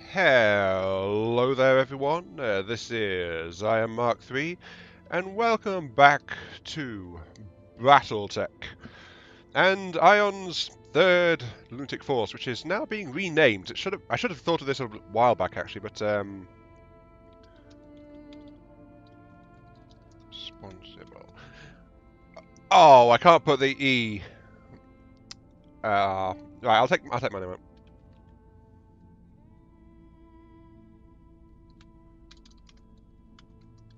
Hello there everyone, I am Mark 3, and welcome back to Battletech, and Ion's third lunatic force, which is now being renamed. I should have thought of this a while back actually, but responsible. Oh, I can't put the E. Right, I'll take my name out.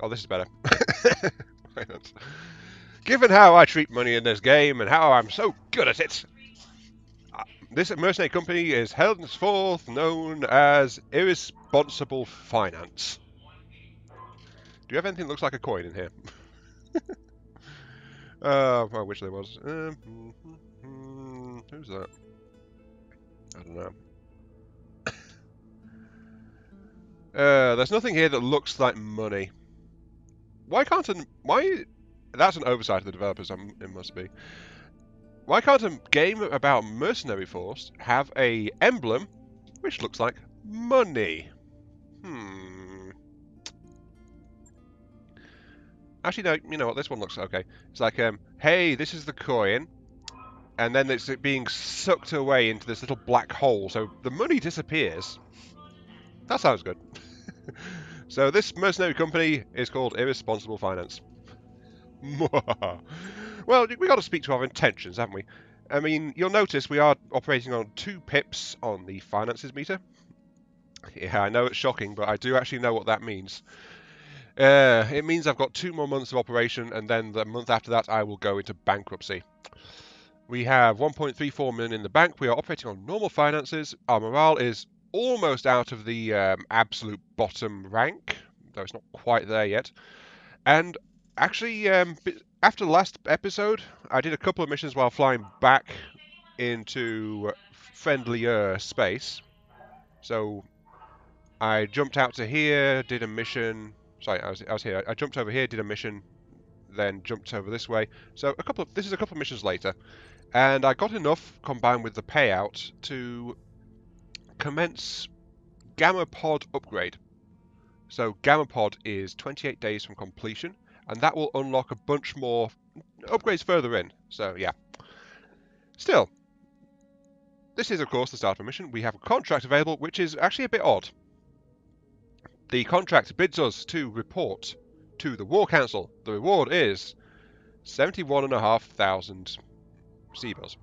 Oh, this is better. Given how I treat money in this game and how I'm so good at it, this mercenary company is henceforth known as Irresponsible Finance. Do you have anything that looks like a coin in here? I wish there was. Who's that? I don't know. There's nothing here that looks like money. Why can't why? That's an oversight of the developers. It must be. Why can't a game about mercenary force have a emblem which looks like money? Actually, no. You know what? This one looks okay. It's like, hey, this is the coin, and then it's being sucked away into this little black hole, so the money disappears. That sounds good. So this mercenary company is called Irresponsible Finance. Well, we got to speak to our intentions, haven't we? I mean, you'll notice we are operating on 2 pips on the finances meter. Yeah, I know it's shocking, but I do actually know what that means. It means I've got 2 more months of operation, and then the month after that I will go into bankruptcy. We have 1.34 million in the bank. We are operating on normal finances. Our morale is almost out of the absolute bottom rank, though it's not quite there yet. And actually, after the last episode, I did a couple of missions while flying back into friendlier space. So I jumped out to here, did a mission. Sorry, I was here. I jumped over here, did a mission, then jumped over this way. So this is a couple of missions later. And I got enough, combined with the payout, to commence Gamma Pod upgrade. So Gamma Pod is 28 days from completion, and that will unlock a bunch more upgrades further in. So yeah. Still, this is of course the start of a mission. We have a contract available, which is actually a bit odd. The contract bids us to report to the War Council. The reward is 71,500 Seabells.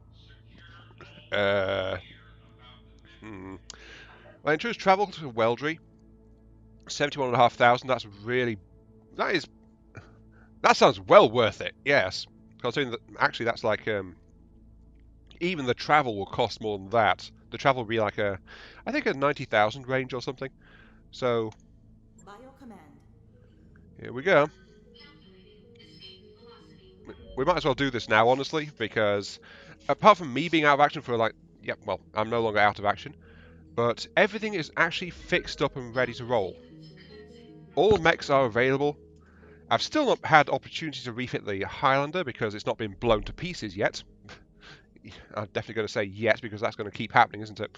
Well, in choose travel to Weldry, 71,500. That sounds well worth it. Yes, considering that actually that's like even the travel will cost more than that. The travel will be like I think a 90,000 range or something. So here we go. We might as well do this now, honestly, because apart from me being out of action for like, yeah, well, I'm no longer out of action, but everything is actually fixed up and ready to roll. All mechs are available. I've still not had opportunity to refit the Highlander because it's not been blown to pieces yet. I'm definitely going to say yet because that's going to keep happening, isn't it?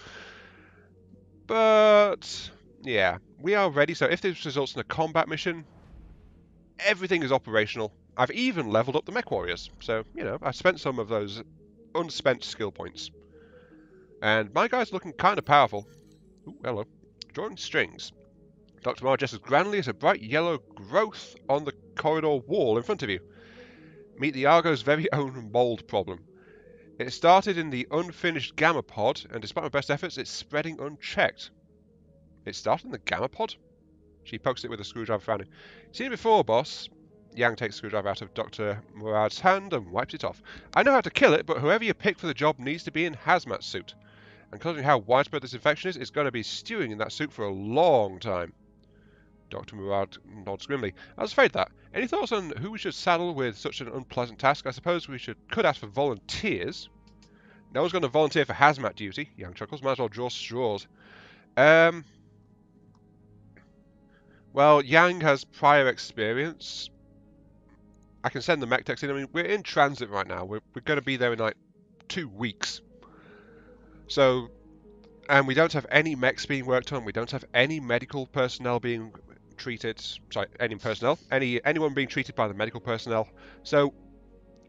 But yeah, we are ready. So if this results in a combat mission, everything is operational. I've even leveled up the mech warriors. So, you know, I spent some of those unspent skill points. And my guy's looking kind of powerful. Ooh, hello. Drawing strings. Dr. Mar gestures grandly as a bright yellow growth on the corridor wall in front of you. Meet the Argo's very own mold problem. It started in the unfinished Gamma Pod, and despite my best efforts, it's spreading unchecked. It started in the Gamma Pod? She pokes it with a screwdriver, frowning. Seen it before, boss. Yang takes the screwdriver out of Dr. Murad's hand and wipes it off. I know how to kill it, but whoever you pick for the job needs to be in hazmat suit. And considering how widespread this infection is, it's going to be stewing in that suit for a long time. Dr. Murad nods grimly. I was afraid of that. Any thoughts on who we should saddle with such an could task? I suppose we could ask for volunteers. No one's going to volunteer for hazmat duty. Yang chuckles. Might as well draw straws. Well, Yang has prior experience. I can send the mech techs in. I mean, we're in transit right now. We're going to be there in like 2 weeks. So And we don't have any mechs being worked on. We don't have any medical personnel being treated. Sorry, anyone being treated by the medical personnel. So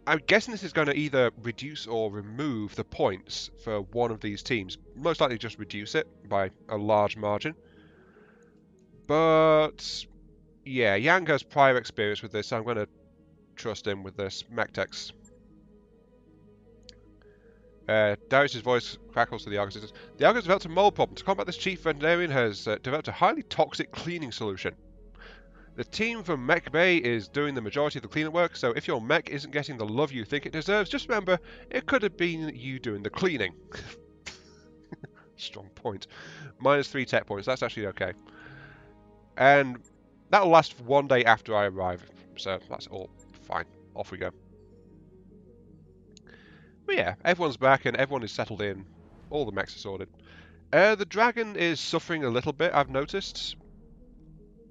I'm guessing this is going to either reduce or remove the points for one of these teams. Most likely just reduce it by a large margin. But yeah, Yang has prior experience with this, so I'm going to trust him with this. Mech-Techs. Darius' voice crackles to the Argus. The Argus developed a mold problem. To combat this, Chief Veterinarian has developed a highly toxic cleaning solution. The team from Mech Bay is doing the majority of the cleanup work, so if your mech isn't getting the love you think it deserves, just remember, it could have been you doing the cleaning. Strong point. -3 tech points, that's actually okay. And that'll last 1 day after I arrive, so that's all fine. Off we go. But yeah, everyone's back and everyone is settled in. All the mechs are sorted. The dragon is suffering a little bit, I've noticed.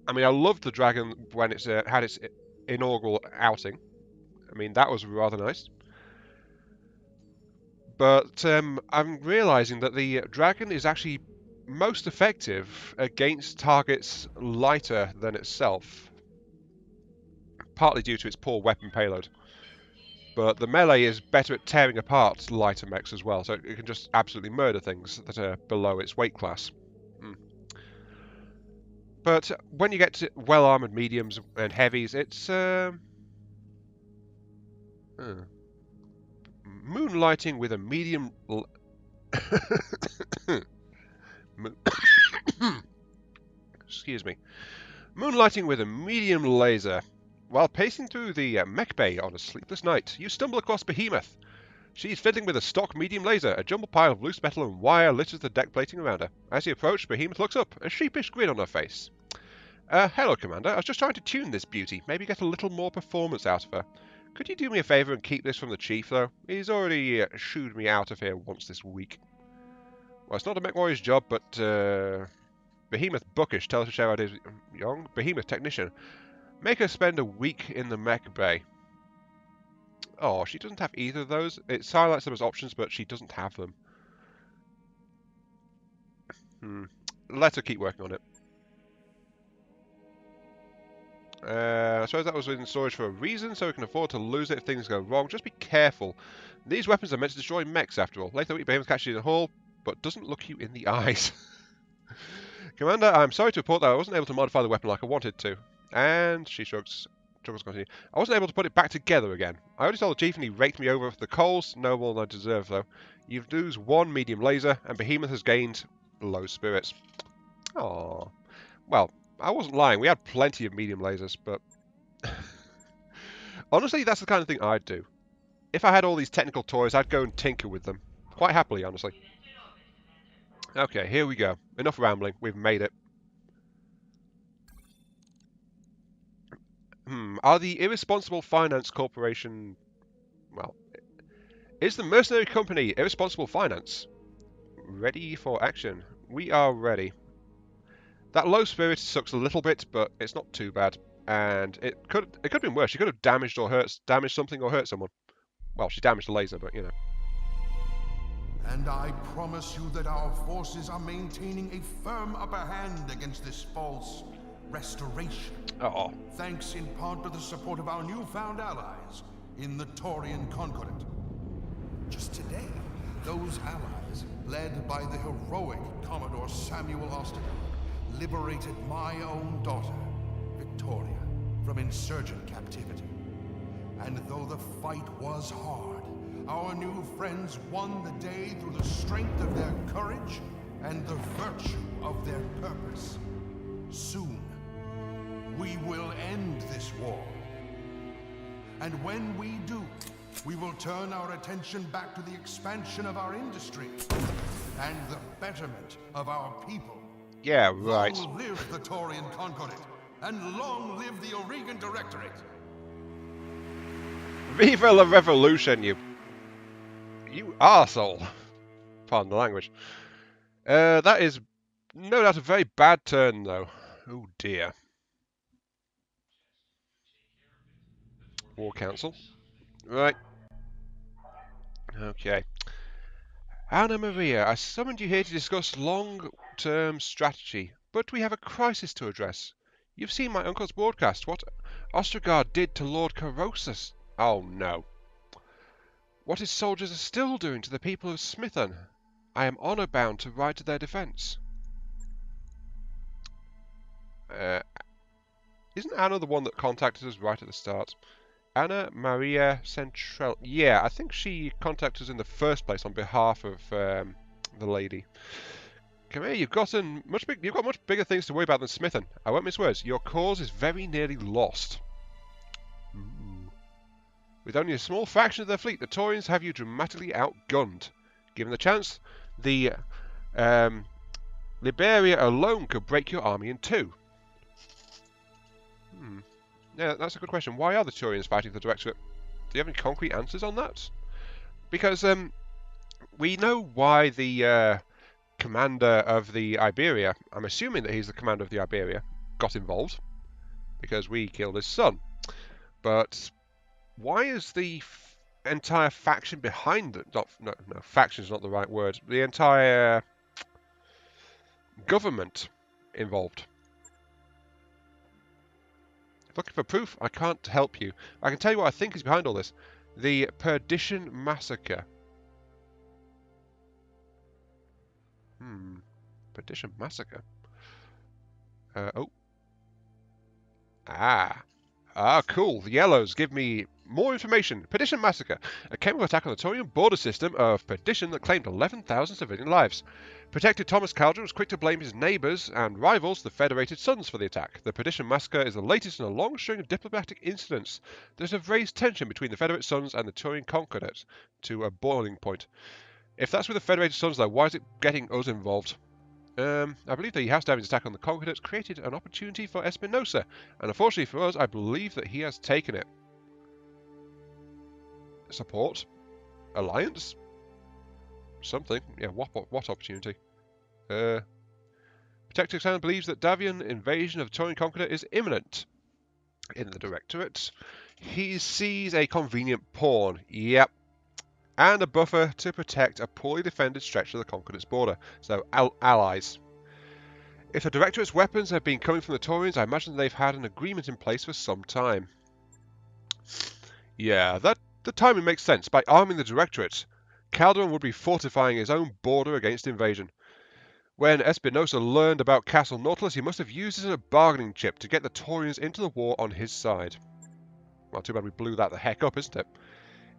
I mean, I loved the dragon when it's had its inaugural outing. I mean, that was rather nice. But I'm realizing that the dragon is actually most effective against targets lighter than itself, partly due to its poor weapon payload. But the melee is better at tearing apart lighter mechs as well, so it can just absolutely murder things that are below its weight class. But when you get to well-armoured mediums and heavies, it's moonlighting with a medium... Excuse me. Moonlighting with a medium laser. While pacing through the mech bay on a sleepless night, you stumble across Behemoth. She's fiddling with a stock medium laser. A jumbled pile of loose metal and wire litters the deck plating around her. As you approach, Behemoth looks up, a sheepish grin on her face. Hello, Commander. I was just trying to tune this beauty, maybe get a little more performance out of her. Could you do me a favour and keep this from the Chief, though? He's already shooed me out of here once this week. Well, it's not a mech warrior's job, but Behemoth Bookish tells us how it is. Young Behemoth Technician. Make her spend a week in the mech bay. Oh, she doesn't have either of those. It highlights them as options, but she doesn't have them. Let her keep working on it. I suppose that was in storage for a reason, so we can afford to lose it if things go wrong. Just be careful. These weapons are meant to destroy mechs, after all. Later, Behemoth catches you in the hall, but doesn't look you in the eyes. Commander, I'm sorry to report that I wasn't able to modify the weapon like I wanted to. And she shrugs. Continue. I wasn't able to put it back together again. I already told the Chief and he raked me over for the coals. No more than I deserve, though. You lose 1 medium laser, and Behemoth has gained low spirits. Aww. Well, I wasn't lying. We had plenty of medium lasers, but... honestly, that's the kind of thing I'd do. If I had all these technical toys, I'd go and tinker with them. Quite happily, honestly. Okay, here we go. Enough rambling. We've made it. Are the Irresponsible Finance Corporation... well... is the mercenary company Irresponsible Finance ready for action? We are ready. That low spirit sucks a little bit, but it's not too bad. And it could have been worse. She could have damaged something or hurt someone. Well, she damaged the laser, but you know. And I promise you that our forces are maintaining a firm upper hand against this false restoration. Oh. Thanks in part to the support of our newfound allies in the Taurian Concordat. Just today, those allies, led by the heroic Commodore Samuel Ostergaard, liberated my own daughter, Victoria, from insurgent captivity. And though the fight was hard, our new friends won the day through the strength of their courage and the virtue of their purpose. Soon, we will end this war. And when we do, we will turn our attention back to the expansion of our industry and the betterment of our people. Yeah, right. Long live the Taurian Concordat, and long live the Oregon Directorate. Viva la revolution, you arsehole. Pardon the language. That is no doubt a very bad turn, though. Oh dear. War Council. Right. Okay. Anna Maria, I summoned you here to discuss long-term strategy, but we have a crisis to address. You've seen my uncle's broadcast. What Ostrogard did to Lord Carosus. Oh no. What his soldiers are still doing to the people of Smithen. I am honour-bound to ride to their defence. Isn't Anna the one that contacted us right at the start? Anna Maria Central. Yeah, I think she contacted us in the first place on behalf of the lady. Come here, you've got much bigger things to worry about than Smithen. I won't mince words. Your cause is very nearly lost. Ooh. With only a small fraction of their fleet, the Taurians have you dramatically outgunned. Given the chance, the Liberia alone could break your army in two. Yeah, that's a good question. Why are the Taurians fighting the Directorate? Do you have any concrete answers on that? Because we know why the commander of the Iberia, I'm assuming that he's the commander of the Iberia, got involved. Because we killed his son. But why is the entire faction behind it? No, faction's not the right word. The entire government involved. Looking for proof? I can't help you. I can tell you what I think is behind all this. The Perdition Massacre. Perdition Massacre. Oh. Cool. The yellows give me more information. Perdition Massacre. A chemical attack on the Taurian border system of Perdition that claimed 11,000 civilian lives. Protector Thomas Caldron was quick to blame his neighbours and rivals, the Federated Sons, for the attack. The Perdition Massacre is the latest in a long string of diplomatic incidents that have raised tension between the Federated Sons and the Taurian Concordat to a boiling point. If that's with the Federated Sons, though, why is it getting us involved? I believe that he has damaged attack on the Concordat created an opportunity for Espinosa, and unfortunately for us, I believe that he has taken it. Support? Alliance? Something. Yeah, what opportunity? Protector Xander believes that Davian invasion of Taurian Concordat is imminent. In the Directorate, he sees a convenient pawn. Yep. And a buffer to protect a poorly defended stretch of the Concordat's border. So, allies. If the Directorate's weapons have been coming from the Taurians, I imagine they've had an agreement in place for some time. Yeah, the timing makes sense. By arming the Directorate, Calderon would be fortifying his own border against invasion. When Espinosa learned about Castle Nautilus, he must have used it as a bargaining chip to get the Taurians into the war on his side. Well, too bad we blew that the heck up, isn't it?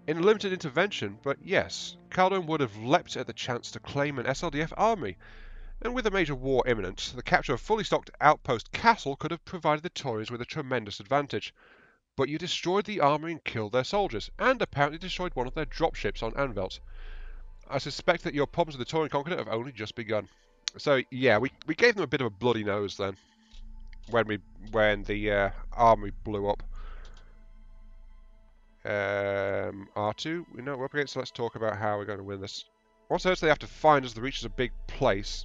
In a limited intervention, but yes, Calderon would have leapt at the chance to claim an SLDF army, and with a major war imminent, the capture of fully stocked outpost Castle could have provided the Taurians with a tremendous advantage. But you destroyed the army and killed their soldiers, and apparently destroyed one of their dropships on Anvelt. I suspect that your problems with the Taurian Concordat have only just begun. So yeah, we gave them a bit of a bloody nose then, when the army blew up. R2, we know what we're up against, so let's talk about how we're going to win this. Once they have to find us, the Reach is a big place.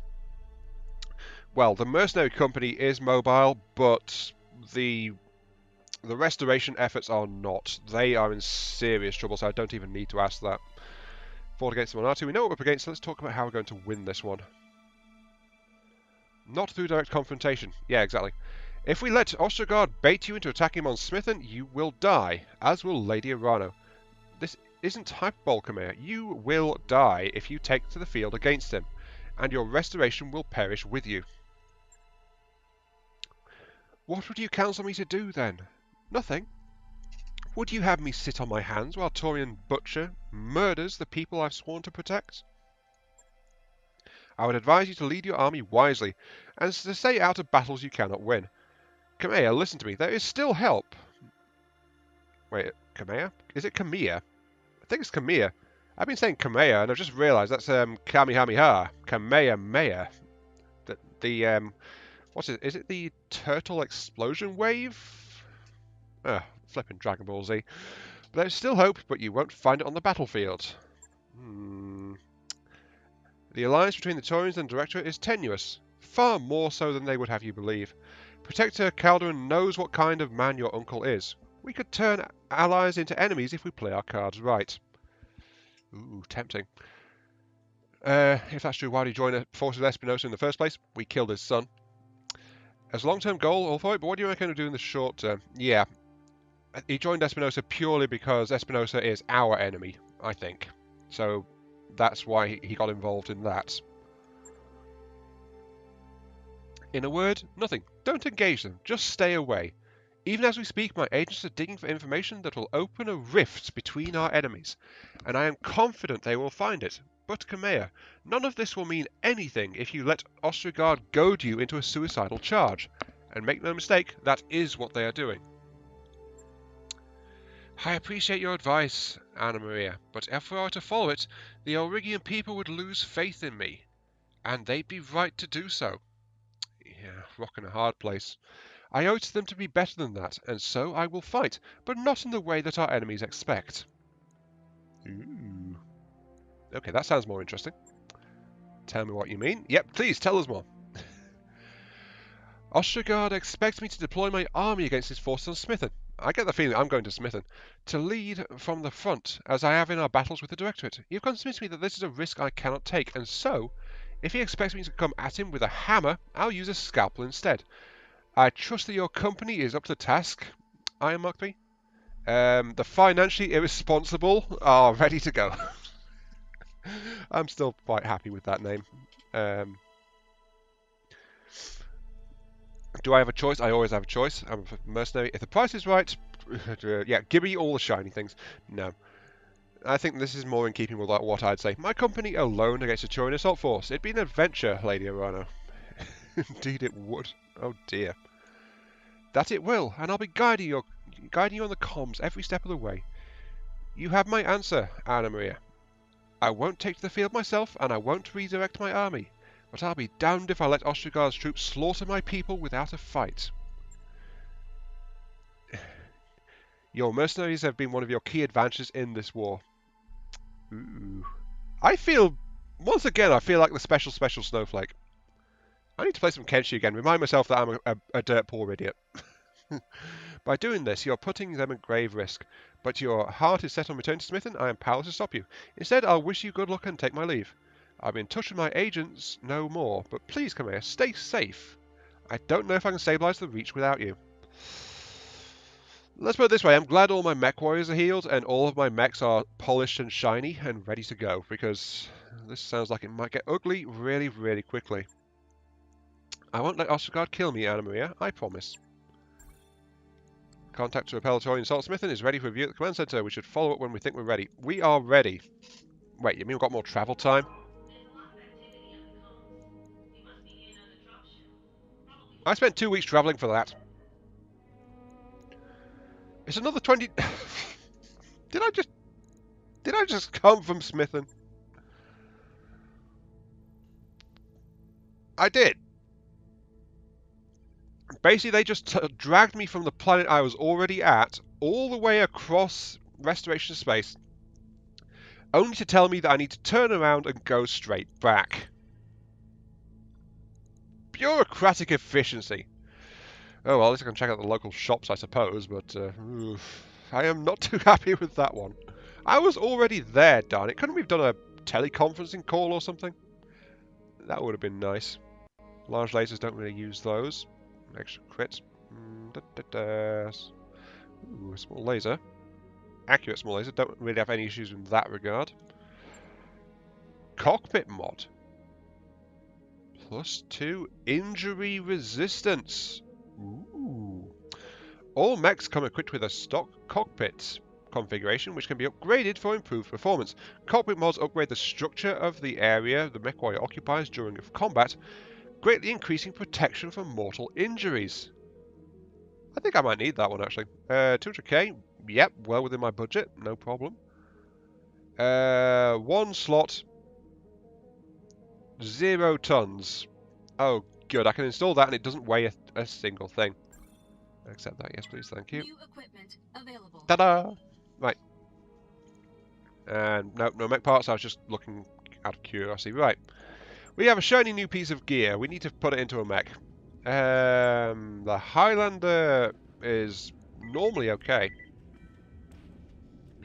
Well, the mercenary company is mobile, but the restoration efforts are not. They are in serious trouble, so I don't even need to ask that. Fought against them on R2, we know what we're up against, so let's talk about how we're going to win this one. Not through direct confrontation. Yeah, exactly. If we let Ostrogard bait you into attacking him on Smithen, you will die, as will Lady Arano. This isn't hyperbole, Khmer. You will die if you take to the field against him, and your restoration will perish with you. What would you counsel me to do, then? Nothing. Would you have me sit on my hands while Taurian Butcher murders the people I've sworn to protect? I would advise you to lead your army wisely, and to stay out of battles you cannot win. Khmer, listen to me. There is still help. Wait, Khmer? Is it Khmer? I think it's Khmer. I've been saying Khmer, and I've just realised that's Kamehameha. Kamehameha. What's it? Is it the turtle explosion wave? Flipping Dragon Ball Z. But there's still hope, but you won't find it on the battlefield. The alliance between the Taurians and the Directorate is tenuous. Far more so than they would have you believe. Protector Calderon knows what kind of man your uncle is. We could turn allies into enemies if we play our cards right. Ooh, tempting. If that's true, why did he join the forces of Espinosa in the first place? We killed his son. As a long-term goal, all for it, but what do you reckon of doing the short term? Yeah, he joined Espinosa purely because Espinosa is our enemy, I think. So that's why he got involved in that. In a word, nothing. Don't engage them. Just stay away. Even as we speak, my agents are digging for information that will open a rift between our enemies, and I am confident they will find it. But, Kamea, none of this will mean anything if you let Ostrogard goad you into a suicidal charge. And make no mistake, that is what they are doing. I appreciate your advice, Anna Maria, but if I were to follow it, the Aurigian people would lose faith in me. And they'd be right to do so. Yeah, rock in a hard place. I owe it to them to be better than that, and so I will fight, but not in the way that our enemies expect. Ooh. Okay, that sounds more interesting. Tell me what you mean. Yep, please, tell us more. Ostrogard expects me to deploy my army against his forces on Smithen. I get the feeling I'm going to Smithen, to lead from the front, as I have in our battles with the Directorate. You've convinced me that this is a risk I cannot take, and so, if he expects me to come at him with a hammer, I'll use a scalpel instead. I trust that your company is up to the task, Iron Mockby. The financially irresponsible are ready to go. I'm still quite happy with that name. Do I have a choice? I always have a choice. I'm a mercenary. If the price is right, yeah, give me all the shiny things. No. I think this is more in keeping with what I'd say. My company alone against a Turian assault force. It'd be an adventure, Lady Arano. Indeed it would. Oh dear. That it will, and I'll be guiding you on the comms every step of the way. You have my answer, Anna Maria. I won't take to the field myself, and I won't redirect my army. But I'll be damned if I let Ostrogard's troops slaughter my people without a fight. Your mercenaries have been one of your key advantages in this war. Ooh. I feel, once again, I feel like the special snowflake. I need to play some Kenshi again, remind myself that I'm a dirt poor idiot. By doing this, you're putting them at grave risk, but your heart is set on returning to Smithen, I am powerless to stop you. Instead, I'll wish you good luck and take my leave. I'll be in touch with my agents no more, but please, come here, stay safe. I don't know if I can stabilize the Reach without you. Let's put it this way, I'm glad all my mech warriors are healed and all of my mechs are polished and shiny and ready to go, because this sounds like it might get ugly really, really quickly. I won't let Ostrogard kill me, Anna Maria, I promise. Contact to repel Torian Salt Smithen is ready for review at the command center. We should follow up when we think we're ready. We are ready. Wait, you mean we've got more travel time? I spent 2 weeks travelling for that. It's another 20... Did I just come from Smithen? I did. Basically, they just dragged me from the planet I was already at all the way across Restoration Space, only to tell me that I need to turn around and go straight back. Bureaucratic efficiency. Oh well, at least I can check out the local shops, I suppose, but I am not too happy with that one. I was already there, darn it. Couldn't we have done a teleconferencing call or something? That would have been nice. Large lasers don't really use those. Extra crit. Ooh, a small laser. Accurate small laser. Don't really have any issues in that regard. Cockpit mod. +2 injury resistance. Ooh. All mechs come equipped with a stock cockpit configuration which can be upgraded for improved performance. Cockpit mods upgrade the structure of the area the mech warrior occupies during combat, greatly increasing protection from mortal injuries. I think I might need that one actually. 200k, yep, well within my budget, no problem. 1 slot, 0 tons. Oh, good, I can install that and it doesn't weigh a single thing. Accept that, yes please, thank you. New equipment available. Ta-da! Right. And no mech parts, I was just looking out of curiosity. Right. We have a shiny new piece of gear. We need to put it into a mech. The Highlander is normally okay.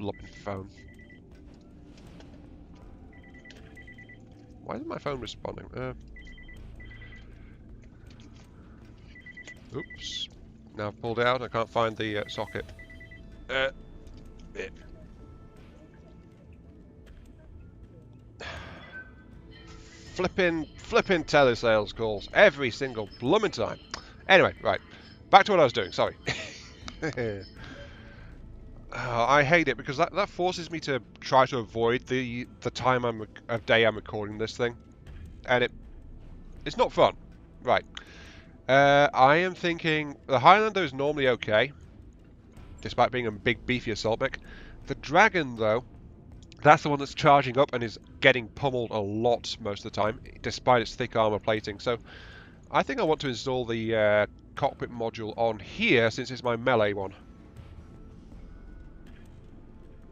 Loving phone. Why isn't my phone responding? Oops. Now I've pulled it out and I can't find the socket. Eh. Flipping telesales calls every single blooming time. Anyway, right. Back to what I was doing, sorry. Oh, I hate it because that forces me to try to avoid the time of day I'm recording this thing. And it's not fun. Right. I am thinking the Highlander is normally okay, despite being a big beefy assault mech. The Dragon, though, that's the one that's charging up and is getting pummeled a lot most of the time, despite its thick armor plating. So I think I want to install the cockpit module on here since it's my melee one.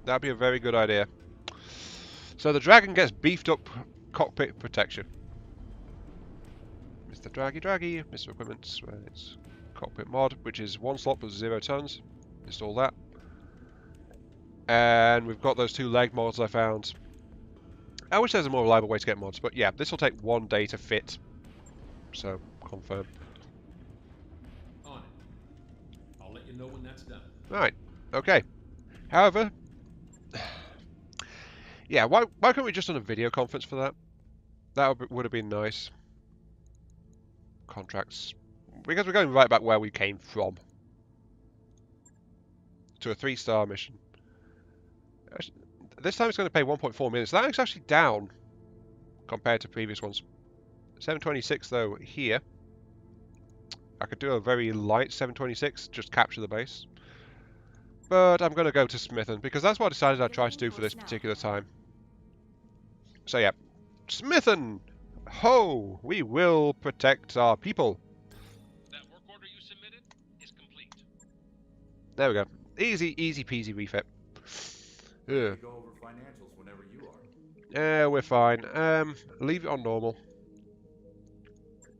That'd be a very good idea. So the Dragon gets beefed up cockpit protection. Mr. Draggy, Mr. Equipment, where it's cockpit mod, which is 1 slot plus 0 tons. Install that. And we've got those 2 leg mods I found. I wish there's a more reliable way to get mods, but yeah, this will take 1 day to fit. So, confirm. On it. I'll let you know when that's done. Right, okay. However, yeah, why couldn't we just done a video conference for that? That would have been nice. Contracts. Because we're going right back where we came from. To a 3-star mission. This time it's going to pay 1.4 million, so that is actually down compared to previous ones. 726 though here. I could do a very light 726, just capture the base. But I'm going to go to Smithen, because that's what I decided I'd try to do for this particular time. So yeah, Smithen! Ho! We will protect our people. That work order you submitted is complete. There we go. Easy peasy refit. Go over financials whenever you are. We're fine. Leave it on normal.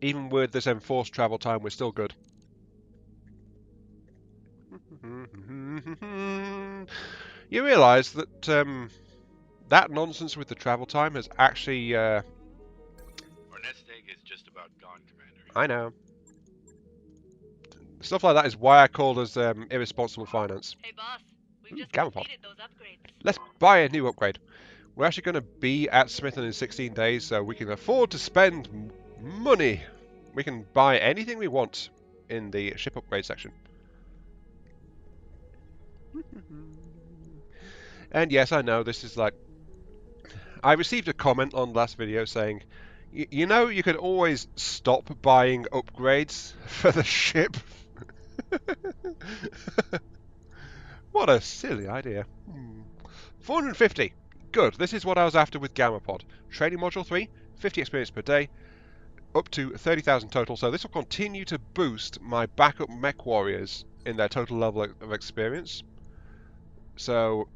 Even with this enforced travel time, we're still good. You realise that that nonsense with the travel time has actually. Our nest egg is just about gone, Commander. I know. Stuff like that is why I called us irresponsible finance. Hey boss, we've just Gamma pod. completed those upgrades. Let's buy a new upgrade. We're actually going to be at Smithen in 16 days, so we can afford to spend money. We can buy anything we want in the ship upgrade section. And yes, I know this is like... I received a comment on last video saying, you know, you could always stop buying upgrades for the ship. What a silly idea. 450. Good. This is what I was after with Gamma Pod. Training Module 3, 50 experience per day, up to 30,000 total. So this will continue to boost my backup mech warriors in their total level of experience. So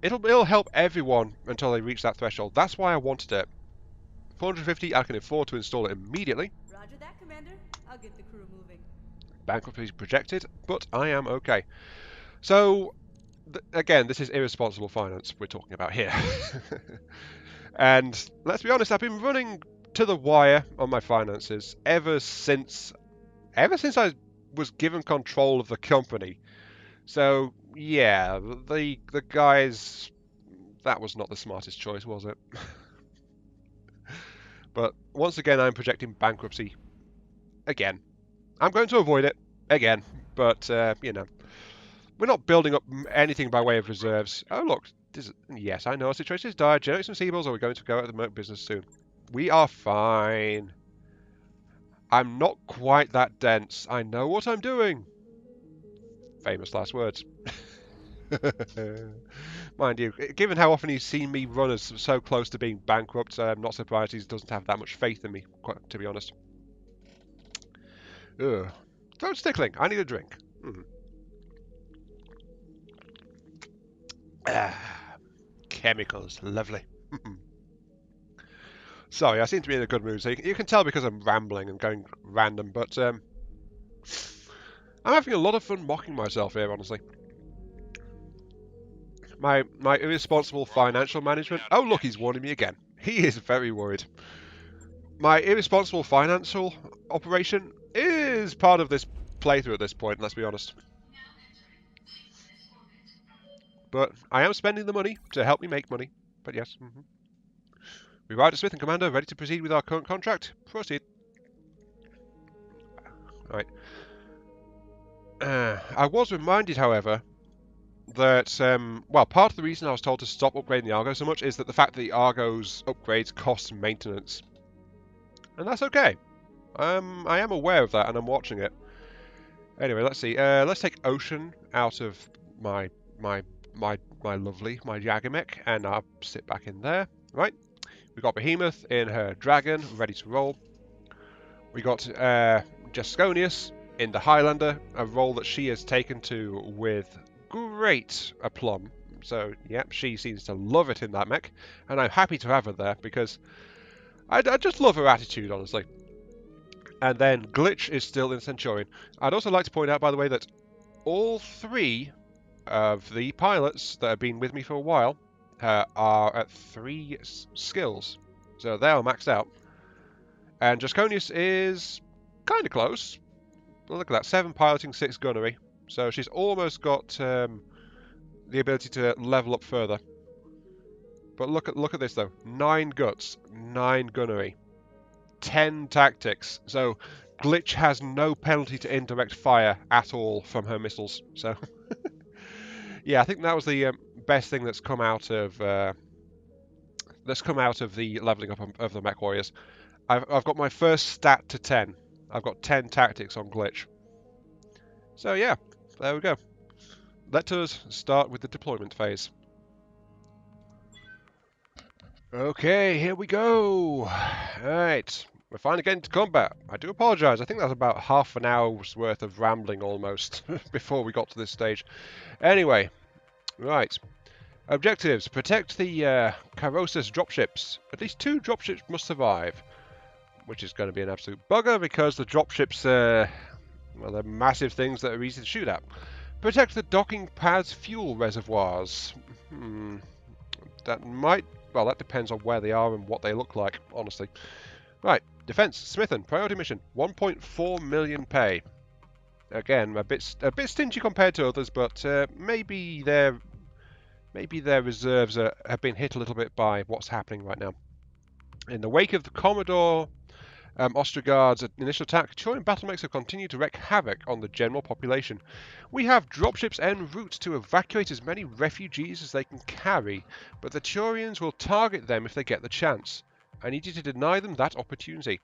it'll help everyone until they reach that threshold. That's why I wanted it. 450, I can afford to install it immediately. Roger that, Commander. I'll get the crew moving. Bankruptcy projected, but I am okay. So, again, this is irresponsible finance we're talking about here. And let's be honest, I've been running to the wire on my finances ever since I was given control of the company. So, yeah, the guys, that was not the smartest choice, was it? But once again, I'm projecting bankruptcy again. I'm going to avoid it again, but you know, we're not building up anything by way of reserves. Oh look, yes, I know our situation is dire. Generate some seaballs, or we're going to go out of the merc business soon. We are fine. I'm not quite that dense. I know what I'm doing. Famous last words. Mind you, given how often he's seen me run as so close to being bankrupt, I'm not surprised he doesn't have that much faith in me, to be honest. Ugh. Throat's tickling. I need a drink. Chemicals. Lovely. Sorry, I seem to be in a good mood, so you can tell because I'm rambling and going random, but I'm having a lot of fun mocking myself here, honestly. My irresponsible financial management. Oh, look, he's warning me again. He is very worried. my irresponsible financial operation is part of this playthrough at this point, let's be honest. But I am spending the money to help me make money. But yes. We arrived at Smith and Commander, ready to proceed with our current contract. Proceed. Right. I was reminded, however, that, well, part of the reason I was told to stop upgrading the Argo so much is that the fact that the Argo's upgrades cost maintenance. And that's okay. I am aware of that, and I'm watching it. Anyway, let's see. Let's take Ocean out of my lovely, my Yagamek, and I'll sit back in there. Right. We got Behemoth in her Dragon, ready to roll. We got Jasconius in the Highlander, a role that she has taken to with great aplomb. So, yep, she seems to love it in that mech, and I'm happy to have her there because I just love her attitude, honestly. And then Glitch is still in Centurion. I'd also like to point out, by the way, that all 3 of the pilots that have been with me for a while are at 3 skills. So they are maxed out. And Jasconius is kind of close. Look at that, 7 piloting, 6 gunnery. So she's almost got the ability to level up further. But look at this though. 9 guts, 9 gunnery, 10 tactics. So Glitch has no penalty to indirect fire at all from her missiles. So yeah, I think that was the best thing that's come out of the leveling up of the Mech Warriors. I've got my first stat to 10. I've got 10 tactics on Glitch. So yeah, there we go. Let us start with the deployment phase. Okay, here we go. Alright, we're finally getting to combat. I do apologise, I think that's about half an hour's worth of rambling almost before we got to this stage. Anyway, right. Objectives. Protect the Carosus dropships. At least 2 dropships must survive. Which is going to be an absolute bugger because the dropships, well, they're massive things that are easy to shoot at. Protect the docking pads fuel reservoirs. That might... Well, that depends on where they are and what they look like, honestly. Right, defense, Smithen, priority mission, 1.4 million pay. Again, a bit stingy compared to others, but maybe their reserves have been hit a little bit by what's happening right now. In the wake of the Commodore Ostrogard's initial attack, Turian battlemechs have continued to wreak havoc on the general population. We have dropships en route to evacuate as many refugees as they can carry, but the Turians will target them if they get the chance. I need you to deny them that opportunity.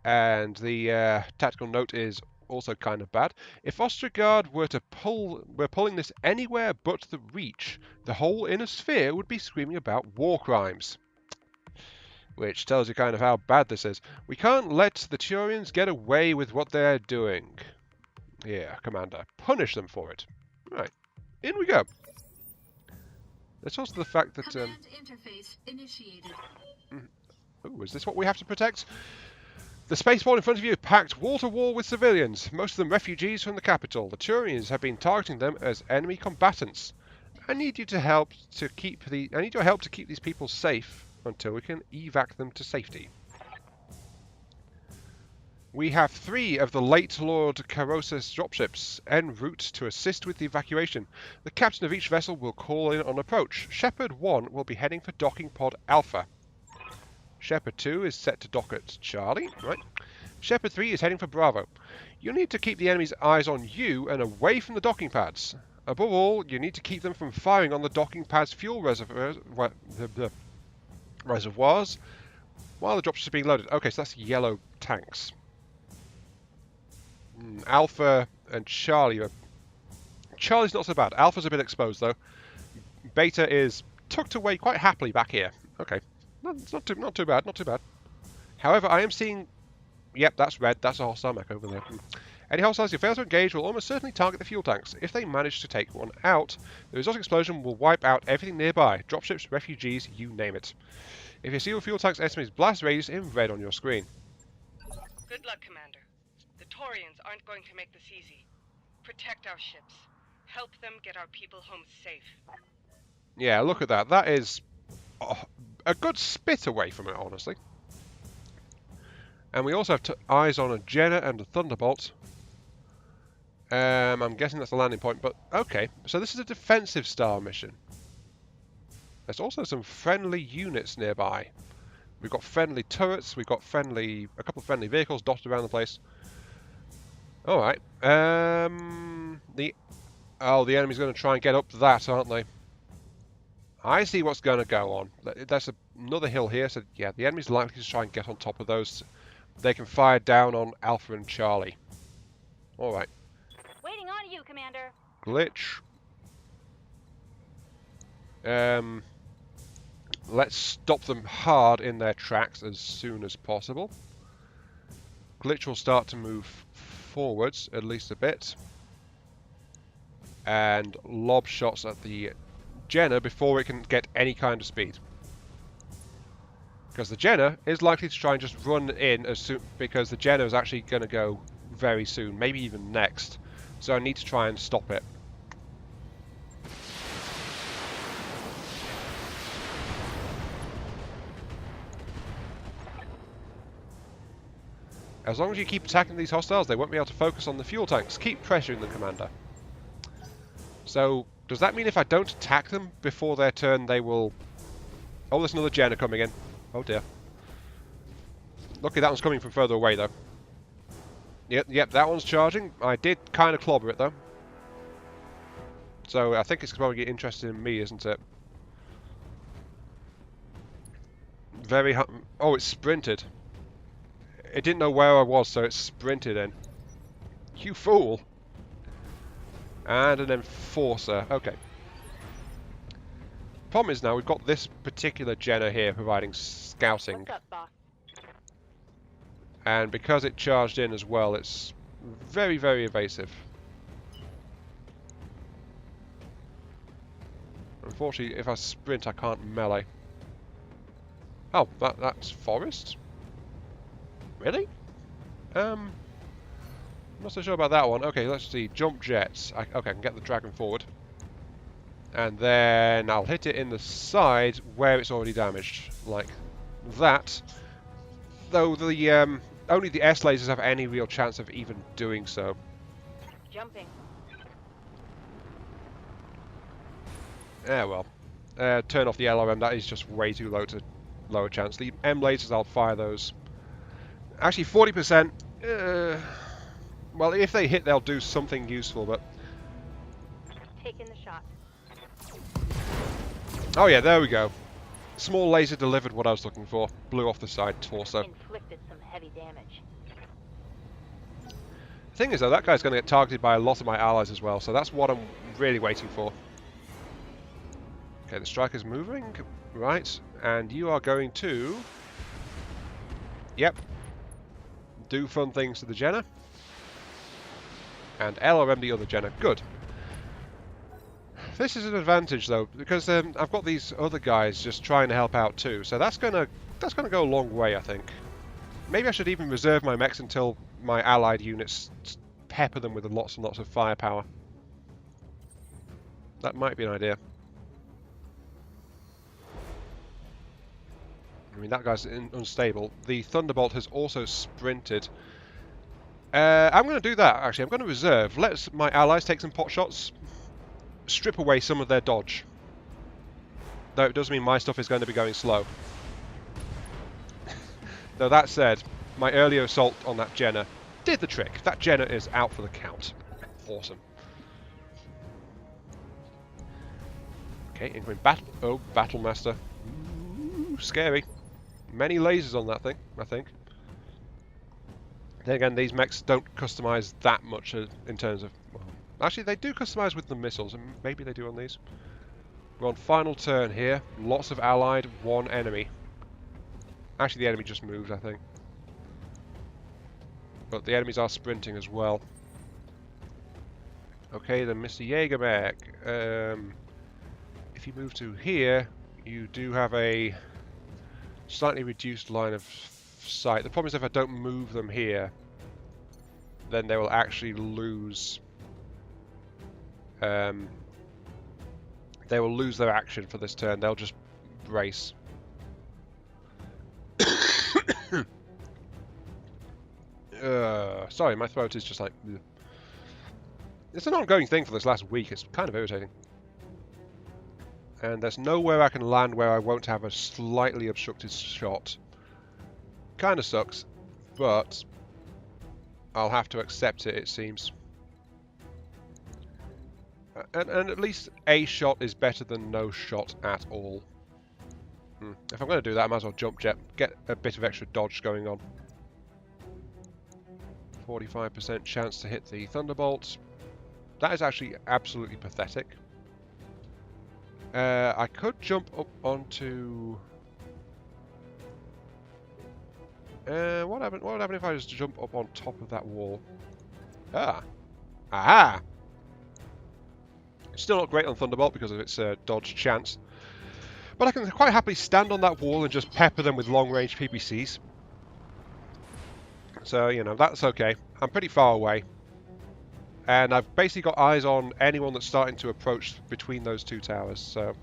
And the tactical note is also kind of bad. If Ostrogard were pulling this anywhere but the Reach, the whole inner sphere would be screaming about war crimes. Which tells you kind of how bad this is. We can't let the Turians get away with what they're doing. Yeah, Commander. Punish them for it. Right. In we go. There's also the fact that... Command interface initiated. Ooh, is this what we have to protect? The spaceport in front of you packed wall to wall with civilians, most of them refugees from the capital. The Turians have been targeting them as enemy combatants. I need your help to keep these people safe until we can evac them to safety. We have 3 of the late Lord Carosus dropships en route to assist with the evacuation. The captain of each vessel will call in on approach. Shepherd 1 will be heading for docking pod Alpha. Shepherd 2 is set to dock at Charlie, right? Shepherd 3 is heading for Bravo. You need to keep the enemy's eyes on you and away from the docking pads. Above all, you need to keep them from firing on the docking pads fuel reservoirs while the dropships are being loaded. Okay, so that's yellow tanks. Alpha and Charlie are... Charlie's not so bad. Alpha's a bit exposed though. Beta is tucked away quite happily back here. Okay, it's not too bad, not too bad. However, I am seeing... Yep, that's red. That's a hostile mech over there. Any hostiles who fail to engage will almost certainly target the fuel tanks. If they manage to take one out, the resulting explosion will wipe out everything nearby. Dropships, refugees, you name it. If you see your fuel tank's estimated blast radius in red on your screen. Good luck, Commander. The Taurians aren't going to make this easy. Protect our ships. Help them get our people home safe. Yeah, look at that. That is a good spit away from it, honestly. And we also have eyes on a Jenner and a Thunderbolt. I'm guessing that's the landing point, but okay. So this is a defensive style mission. There's also some friendly units nearby. We've got friendly turrets, we've got a couple of friendly vehicles dotted around the place. Alright. The enemy's going to try and get up that, aren't they? I see what's going to go on. There's another hill here, so yeah, the enemy's likely to try and get on top of those. They can fire down on Alpha and Charlie. Alright. Waiting on you, Commander. Glitch. Let's stop them hard in their tracks as soon as possible. Glitch will start to move forwards at least a bit. And lob shots at the Jenner before it can get any kind of speed. Because the Jenner is likely to try and just run in as soon, because the Jenner is actually going to go very soon, maybe even next. So I need to try and stop it. As long as you keep attacking these hostiles, they won't be able to focus on the fuel tanks. Keep pressuring them, Commander. So, does that mean if I don't attack them before their turn, they will... Oh, there's another Jenner coming in. Oh dear. Lucky that one's coming from further away, though. Yep, that one's charging. I did kind of clobber it, though. So, I think it's probably interested in me, isn't it? Oh, it's sprinted. It didn't know where I was, so it sprinted in. You fool! And an Enforcer. Okay. Problem is now we've got this particular Jenner here providing scouting. What's up, boss? And because it charged in as well, it's very, very evasive. Unfortunately, if I sprint, I can't melee. Oh, that's forest? Really? I'm not so sure about that one. Okay, let's see. Jump jets. Okay, I can get the dragon forward. And then I'll hit it in the side where it's already damaged. Like that. Though the only the S lasers have any real chance of even doing so. Jumping. Yeah, well. Turn off the LRM. That is just way too low to lower chance. The M lasers, I'll fire those. Actually, 40%. Well, if they hit, they'll do something useful, but... Taking the shot. Oh yeah, there we go. Small laser delivered what I was looking for. Blew off the side torso. Inflicted some heavy damage. The thing is, though, that guy's going to get targeted by a lot of my allies as well, so that's what I'm really waiting for. Okay, the striker's moving. Right, and you are going to... Yep. Do fun things to the Jenner. And LRM the other Jenner. Good. This is an advantage though, because I've got these other guys just trying to help out too. So that's gonna go a long way, I think. Maybe I should even reserve my mechs until my allied units pepper them with lots and lots of firepower. That might be an idea. I mean, that guy's unstable. The Thunderbolt has also sprinted. I'm going to do that, actually. I'm going to reserve. Let my allies take some pot shots. Strip away some of their dodge. Though it does mean my stuff is going to be going slow. Though that said, my earlier assault on that Jenner did the trick. That Jenner is out for the count. Awesome. Okay, incoming battle. Oh, Battle Master. Ooh, scary. Many lasers on that thing, I think. Then again, these mechs don't customize that much in terms of... Well, actually, they do customize with the missiles, and maybe they do on these. We're on final turn here. Lots of allied, one enemy. Actually, the enemy just moved, I think. But the enemies are sprinting as well. Okay, then Mr. Jägermech. If you move to here, you do have a slightly reduced line of sight. The problem is if I don't move them here, then they will actually lose. They will lose their action for this turn. They'll just brace. Sorry, my throat is just like... Ugh. It's an ongoing thing for this last week. It's kind of irritating. And there's nowhere I can land where I won't have a slightly obstructed shot. Kind of sucks, but I'll have to accept it, it seems. And at least a shot is better than no shot at all. If I'm going to do that, I might as well jump jet. Get a bit of extra dodge going on. 45% chance to hit the Thunderbolt. That is actually absolutely pathetic. I could jump up onto... what would happen if I just jump up on top of that wall? Ah! Aha! Still not great on Thunderbolt because of its dodge chance. But I can quite happily stand on that wall and just pepper them with long-range PPCs. So, you know, that's okay. I'm pretty far away. And I've basically got eyes on anyone that's starting to approach between those two towers, so...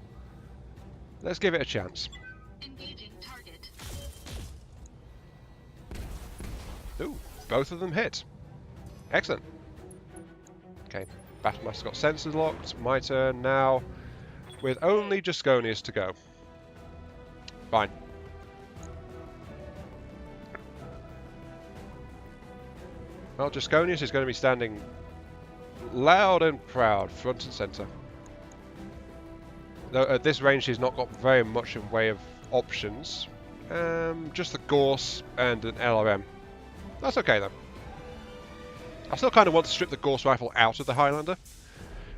Let's give it a chance. Engaging target. Ooh, both of them hit. Excellent. Okay, Battlemaster's got sensors locked. My turn now, with only Jasconius to go. Fine. Well, Jasconius is going to be standing loud and proud, front and centre. Though at this range he's not got very much in way of options. Just the Gorse and an LRM. That's okay though. I still kind of want to strip the Gorse rifle out of the Highlander.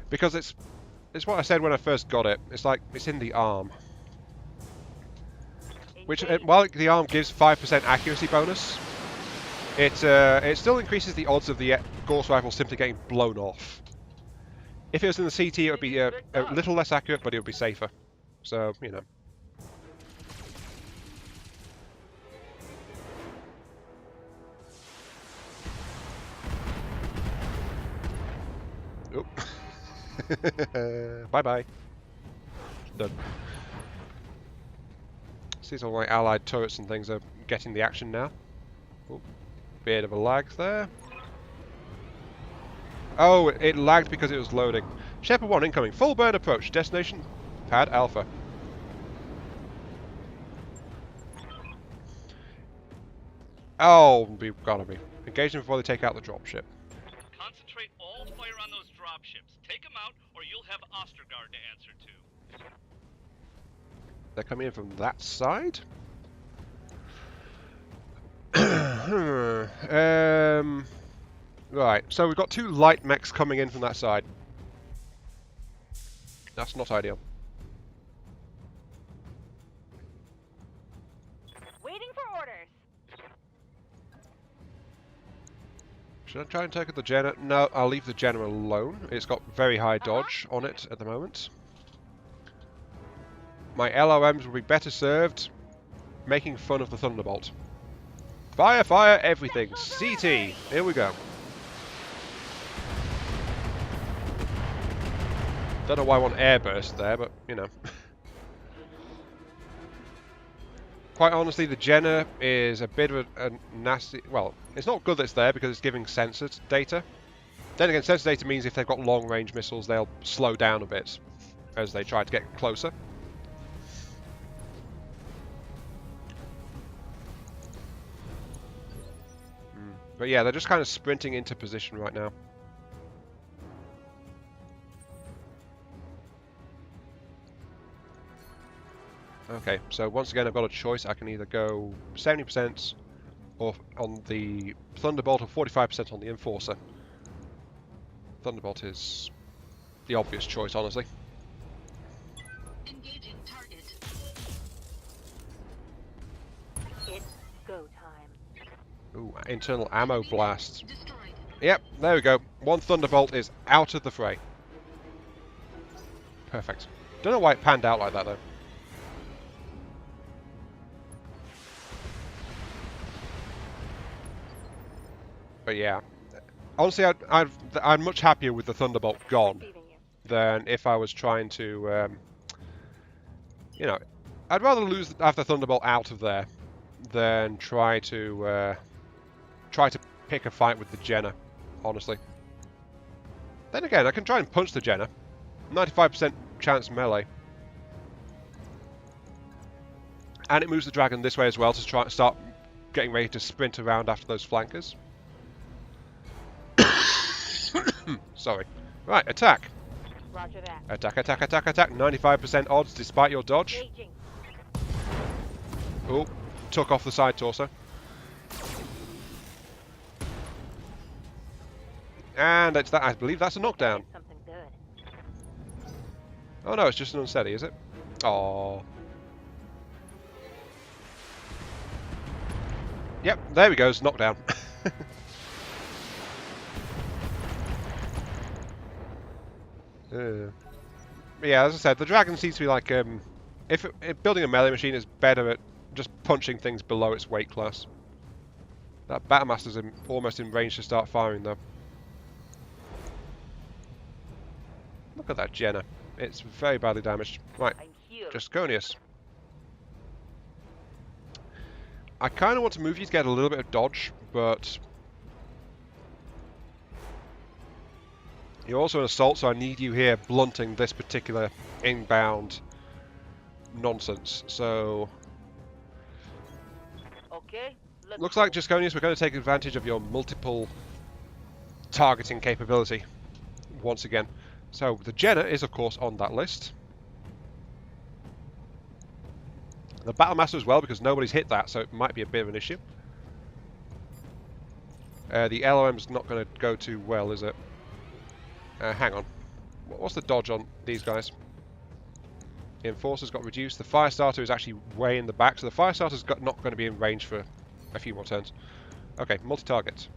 Because it's what I said when I first got it. It's like, it's in the arm. Which, while the arm gives 5% accuracy bonus, it still increases the odds of the Gorse rifle simply getting blown off. If it was in the CT, it would be a little less accurate, but it would be safer. So, you know. Oop. Bye-bye. Done. Seems all my allied turrets and things are getting the action now. Oop. Bit of a lag there. Oh, it lagged because it was loading. Shepherd 1 incoming. Full burn approach. Destination Pad Alpha. Oh, we've gotta be. Engage them before they take out the dropship. Concentrate all fire on those dropships. Take them out, or you'll have Ostergaard to answer to. They're coming in from that side? Right, so we've got two light mechs coming in from that side. That's not ideal. Waiting for orders. Should I try and take the Jenner? No, I'll leave the Jenner alone. It's got very high dodge on it at the moment. My LRMs will be better served making fun of the Thunderbolt. Fire, fire, everything. CT. Here we go. Don't know why I want airburst there, but, you know. Quite honestly, the Jenner is a bit of a nasty... Well, it's not good that it's there because it's giving sensor data. Then again, sensor data means if they've got long-range missiles, they'll slow down a bit as they try to get closer. But yeah, they're just kind of sprinting into position right now. Okay, so once again I've got a choice. I can either go 70% or on the Thunderbolt or 45% on the Enforcer. Thunderbolt is the obvious choice, honestly. Engaging target. It's go time. Ooh, internal ammo blast. Destroyed. Yep, there we go. One Thunderbolt is out of the fray. Perfect. Don't know why it panned out like that though. But yeah, honestly, I'm much happier with the Thunderbolt gone than if I was trying to, you know, I'd rather have the Thunderbolt out of there than try to pick a fight with the Jenner, honestly. Then again, I can try and punch the Jenner. 95% chance melee. And it moves the dragon this way as well to try and start getting ready to sprint around after those flankers. Sorry. Right, attack. Roger that. Attack, attack, attack, attack. 95% odds despite your dodge. Engaging. Oh, took off the side torso. And it's that. I believe that's a knockdown. Something good. Oh no, it's just an unsteady, is it? Oh. Yep, there we go, knockdown. Yeah, as I said, the dragon seems to be like, if building a melee machine is better at just punching things below its weight class. That Battlemaster's almost in range to start firing though. Look at that Jenner. It's very badly damaged. Right, I'm here. Justonius. I kind of want to move you to get a little bit of dodge, but you're also an assault, so I need you here blunting this particular inbound nonsense. So, Okay. looks like Justonius, we're going to take advantage of your multiple targeting capability once again. So the Jenner is of course on that list. The Battlemaster as well, because nobody's hit that, so it might be a bit of an issue. The LOM's not going to go too well, is it? Hang on. What's the dodge on these guys? The Enforcer's got reduced. The Firestarter is actually way in the back, so the Firestarter's not going to be in range for a few more turns. Okay, multi-target.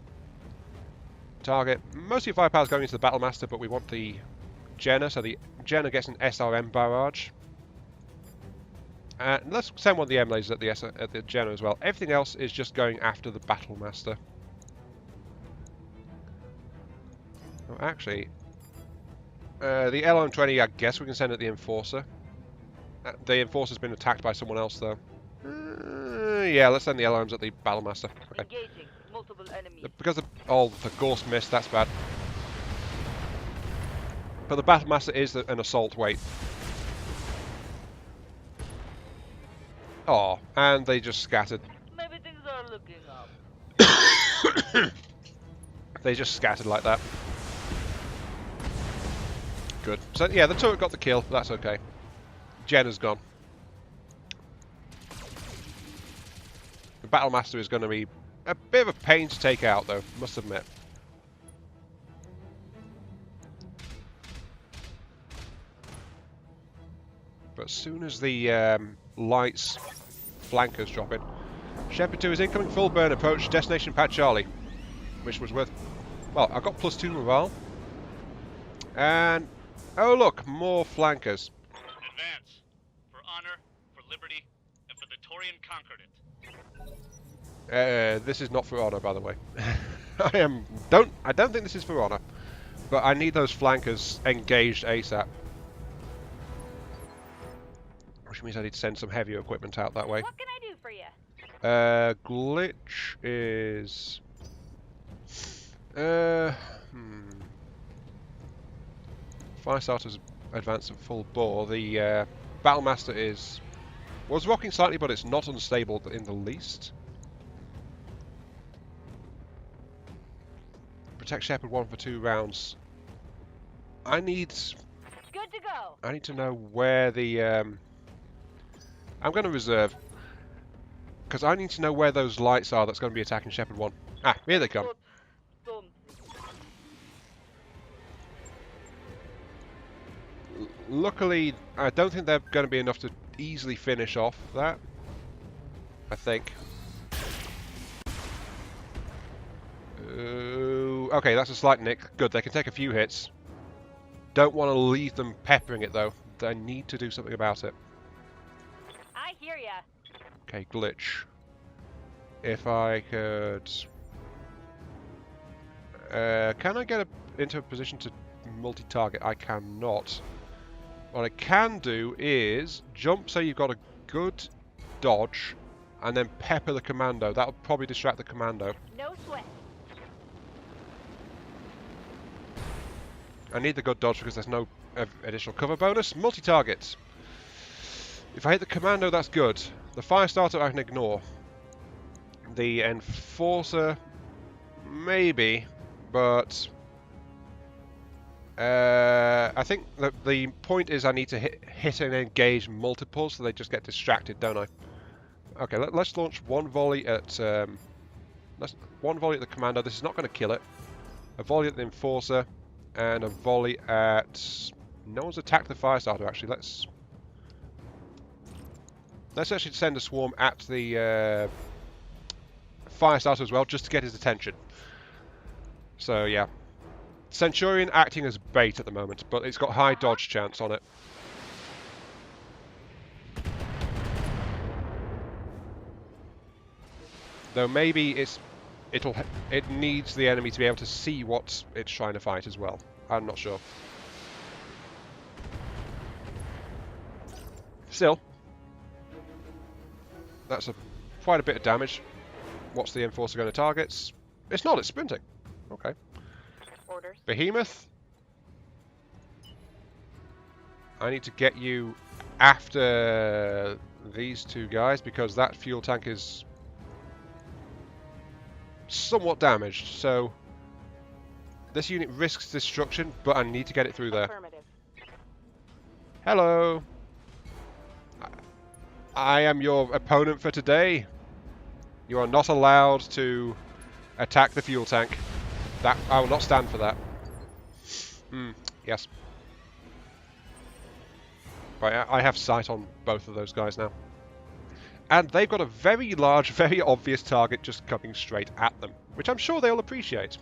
Target. Most of your firepower's going into the Battlemaster, but we want the Jenner, so the Jenner gets an SRM barrage. Let's send one of the M lasers at the Jenner as well. Everything else is just going after the Battlemaster. Oh, actually, the LM-20, I guess we can send at the Enforcer. The Enforcer's been attacked by someone else, though. Yeah, let's send the LMs at the Battlemaster. Okay. Engaging. Multiple enemies. Because the Ghost missed, that's bad. But the Battlemaster is an assault weight. Oh, and they just scattered. Maybe things are looking up. They just scattered like that. Good. So yeah, the turret got the kill. That's okay. Jenner's gone. The Battlemaster is going to be a bit of a pain to take out, though. Must admit. But as soon as the lights flankers drop in, Shepard 2 is incoming full burn approach destination Pat Charlie, which was worth. Well, I got +2 morale, and oh look, more flankers. Advance. For honor, for liberty, and for the Torian conquered it. This is not for honor, by the way. I don't think this is for honor, but I need those flankers engaged ASAP. Which means I need to send some heavier equipment out that way. What can I do for you? Glitch is. Firestarter's advanced at full bore. The Battlemaster was rocking slightly, but it's not unstable in the least. Protect Shepard 1 for 2 rounds. I need Good to go. to know where the. I'm going to reserve, because I need to know where those lights are that's going to be attacking Shepard 1. Ah, here they come. Luckily, I don't think they're going to be enough to easily finish off that. I think. Okay, that's a slight nick. Good, they can take a few hits. Don't want to leave them peppering it, though. They need to do something about it. I hear ya. Okay, glitch. If I could... can I get into a position to multi-target? I cannot. What I can do is jump so you've got a good dodge, and then pepper the commando. That'll probably distract the commando. No sweat. I need the good dodge because there's no additional cover bonus. Multi-target. If I hit the commando, that's good. The fire starter I can ignore. The enforcer, maybe, but I think the point is I need to hit and engage multiples, so they just get distracted, don't I? Okay, let's launch one volley at one volley at the commando. This is not going to kill it. A volley at the enforcer, and a volley at. No one's attacked the fire starter actually. Let's actually send a swarm at the fire starter as well, just to get his attention. So yeah, Centurion acting as bait at the moment, but it's got high dodge chance on it. Though maybe it needs the enemy to be able to see what it's trying to fight as well. I'm not sure. Still, that's quite a bit of damage. What's the enforcer going to target? It's not, it's sprinting. Okay. Orders. Behemoth. I need to get you after these two guys because that fuel tank is somewhat damaged. So this unit risks destruction, but I need to get it through there. Affirmative. Hello. I am your opponent for today. You are not allowed to attack the fuel tank. That I will not stand for that. Yes. Right, I have sight on both of those guys now. And they've got a very large, very obvious target just coming straight at them, which I'm sure they'll appreciate.